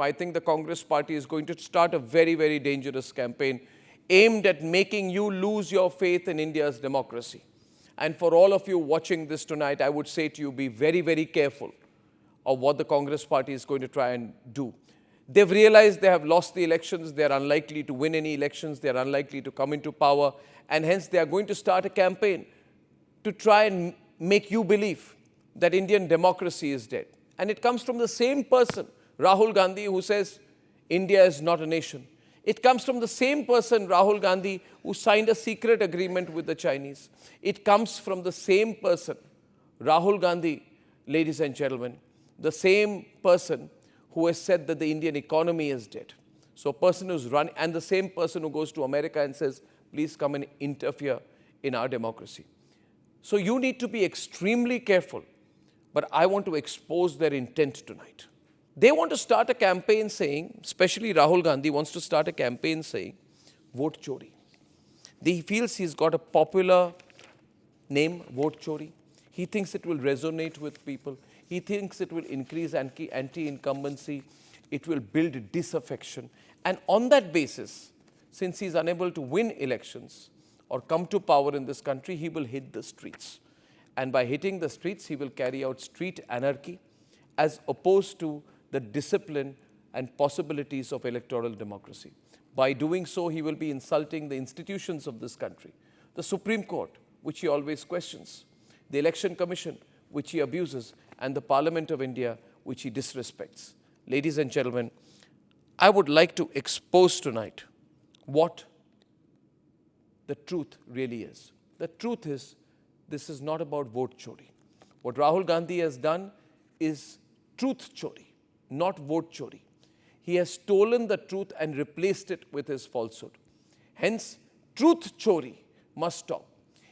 I think the Congress party is going to start a very, very dangerous campaign aimed at making you lose your faith in India's democracy. And for all of you watching this tonight, I would say to you, be very, very careful of what the Congress party is going to try and do. They've realized they have lost the elections, they're unlikely to win any elections, they're unlikely to come into power, and hence they are going to start a campaign to try and make you believe that Indian democracy is dead. And it comes from the same person, Rahul Gandhi, who says India is not a nation. It comes from the same person, Rahul Gandhi, who signed a secret agreement with the Chinese. It comes from the same person, Rahul Gandhi, ladies and gentlemen, the same person who has said that the Indian economy is dead. So a person who's run, and the same person who goes to America and says, please come and interfere in our democracy. So you need to be extremely careful, but I want to expose their intent tonight. They want to start a campaign saying, especially Rahul Gandhi wants to start a campaign saying, vote Chori. He feels he's got a popular name, vote Chori. He thinks it will resonate with people. He thinks it will increase anti-incumbency. It will build disaffection. And on that basis, since he's unable to win elections or come to power in this country, he will hit the streets. And by hitting the streets, he will carry out street anarchy as opposed to the discipline and possibilities of electoral democracy. By doing so, he will be insulting the institutions of this country. The Supreme Court, which he always questions, the Election Commission, which he abuses, and the Parliament of India, which he disrespects. Ladies and gentlemen, I would like to expose tonight what the truth really is. The truth is, this is not about vote Chori. What Rahul Gandhi has done is truth Chori, not vote Chori. He has stolen the truth and replaced it with his falsehood. Hence, truth Chori must stop.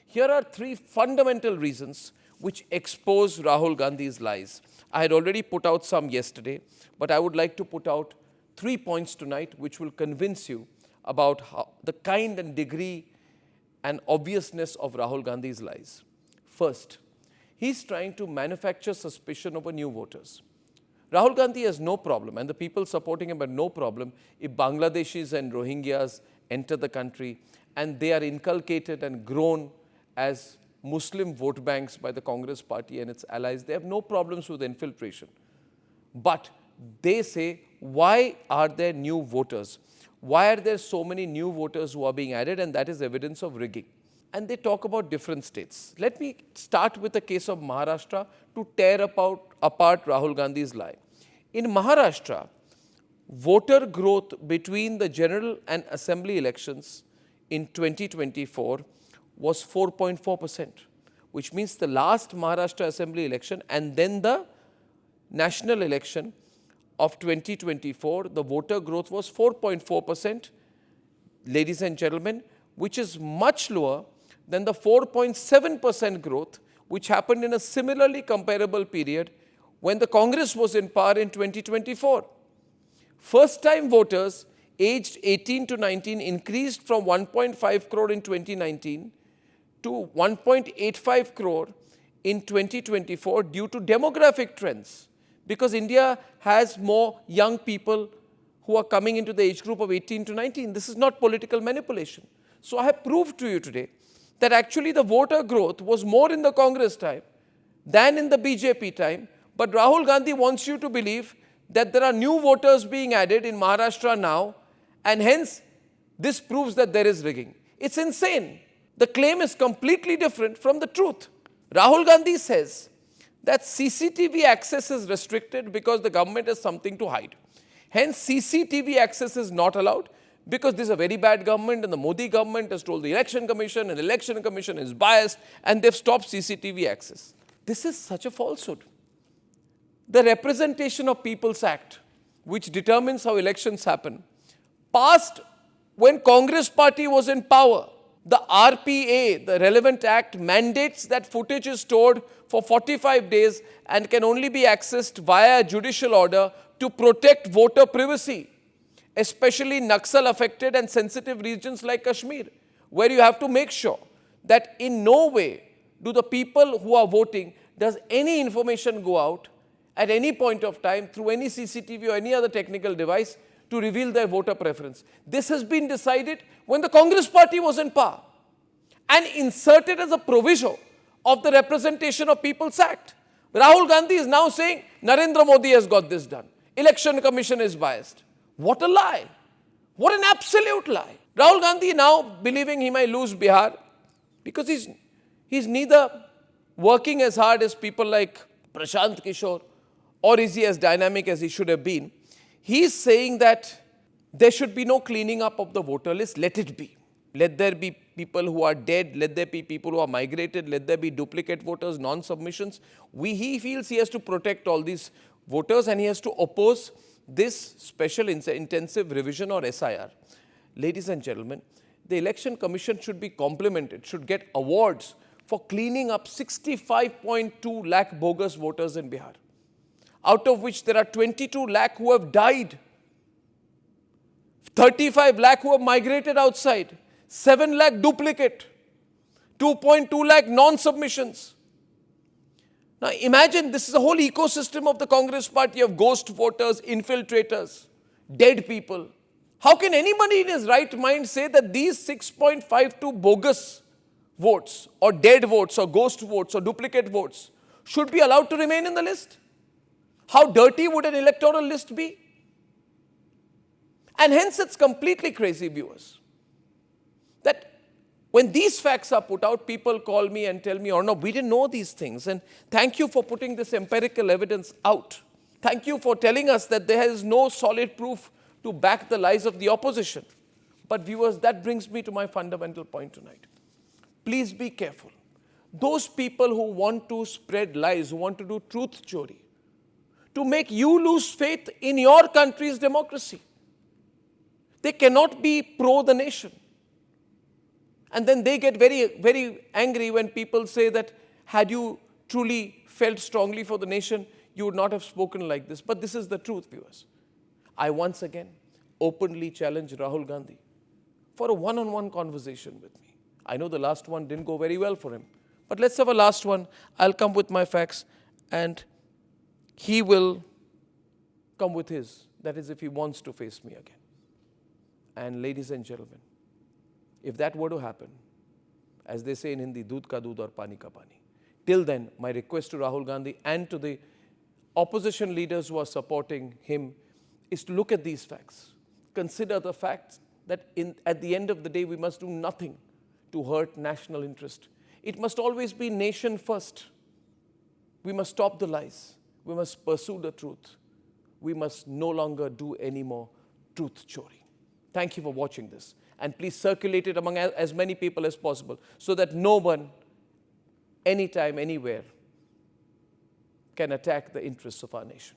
Here are three fundamental reasons which expose Rahul Gandhi's lies. I had already put out some yesterday, but I would like to put out 3 points tonight which will convince you about the kind and degree and obviousness of Rahul Gandhi's lies. First, he's trying to manufacture suspicion over new voters. Rahul Gandhi has no problem, and the people supporting him have no problem if Bangladeshis and Rohingyas enter the country and they are inculcated and grown as Muslim vote banks by the Congress party and its allies. They have no problems with infiltration. But they say, why are there new voters? Why are there so many new voters who are being added? And that is evidence of rigging. And they talk about different states. Let me start with the case of Maharashtra to tear apart Rahul Gandhi's lie. In Maharashtra, voter growth between the general and assembly elections in 2024 was 4.4%, which means the last Maharashtra assembly election and then the national election of 2024, the voter growth was 4.4%, ladies and gentlemen, which is much lower than the 4.7% growth which happened in a similarly comparable period when the Congress was in power in 2024. First-time voters aged 18 to 19 increased from 1.5 crore in 2019 to 1.85 crore in 2024 due to demographic trends, because India has more young people who are coming into the age group of 18 to 19. This is not political manipulation. So I have proved to you today that actually the voter growth was more in the Congress time than in the BJP time. But Rahul Gandhi wants you to believe that there are new voters being added in Maharashtra now, and hence this proves that there is rigging. It's insane. The claim is completely different from the truth. Rahul Gandhi says that CCTV access is restricted because the government has something to hide. Hence, CCTV access is not allowed because this is a very bad government and the Modi government has told the Election Commission and the Election Commission is biased and they've stopped CCTV access. This is such a falsehood. The Representation of People's Act, which determines how elections happen, passed when Congress party was in power. The RPA, the relevant act, mandates that footage is stored for 45 days and can only be accessed via a judicial order to protect voter privacy, especially Naxal-affected and sensitive regions like Kashmir, where you have to make sure that in no way do the people who are voting, does any information go out at any point of time through any CCTV or any other technical device to reveal their voter preference. This has been decided when the Congress party was in power and inserted as a proviso of the Representation of People's Act. Rahul Gandhi is now saying Narendra Modi has got this done. Election Commission is biased. What a lie. What an absolute lie. Rahul Gandhi now believing he might lose Bihar because he's neither working as hard as people like Prashant Kishore or is he as dynamic as he should have been. He's saying that there should be no cleaning up of the voter list. Let it be. Let there be people who are dead. Let there be people who are migrated. Let there be duplicate voters, non-submissions. He feels he has to protect all these voters and he has to oppose this special intensive revision or SIR. Ladies and gentlemen, the Election Commission should be complimented, should get awards for cleaning up 65.2 lakh bogus voters in Bihar, out of which there are 22 lakh who have died, 35 lakh who have migrated outside, 7 lakh duplicate, 2.2 lakh non-submissions. Now imagine this is a whole ecosystem of the Congress party of ghost voters, infiltrators, dead people. How can anybody in his right mind say that these 6.52 bogus votes or dead votes or ghost votes or duplicate votes should be allowed to remain in the list? How dirty would an electoral list be? And hence it's completely crazy, viewers, that when these facts are put out, people call me and tell me, Arnab, we didn't know these things. And thank you for putting this empirical evidence out. Thank you for telling us that there is no solid proof to back the lies of the opposition. But viewers, that brings me to my fundamental point tonight. Please be careful. Those people who want to spread lies, who want to do truth chori, to make you lose faith in your country's democracy. They cannot be pro the nation. And then they get very, very angry when people say that had you truly felt strongly for the nation, you would not have spoken like this. But this is the truth, viewers. I once again openly challenge Rahul Gandhi for a one-on-one conversation with me. I know the last one didn't go very well for him. But let's have a last one. I'll come with my facts and he will come with his. That is if he wants to face me again. And ladies and gentlemen, if that were to happen, as they say in Hindi, doodh ka doodh aur pani ka pani. Till then, my request to Rahul Gandhi and to the opposition leaders who are supporting him is to look at these facts. Consider the fact that at the end of the day, we must do nothing to hurt national interest. It must always be nation first. We must stop the lies. We must pursue the truth. We must no longer do any more truth chori. Thank you for watching this. And please circulate it among as many people as possible so that no one, anytime, anywhere, can attack the interests of our nation.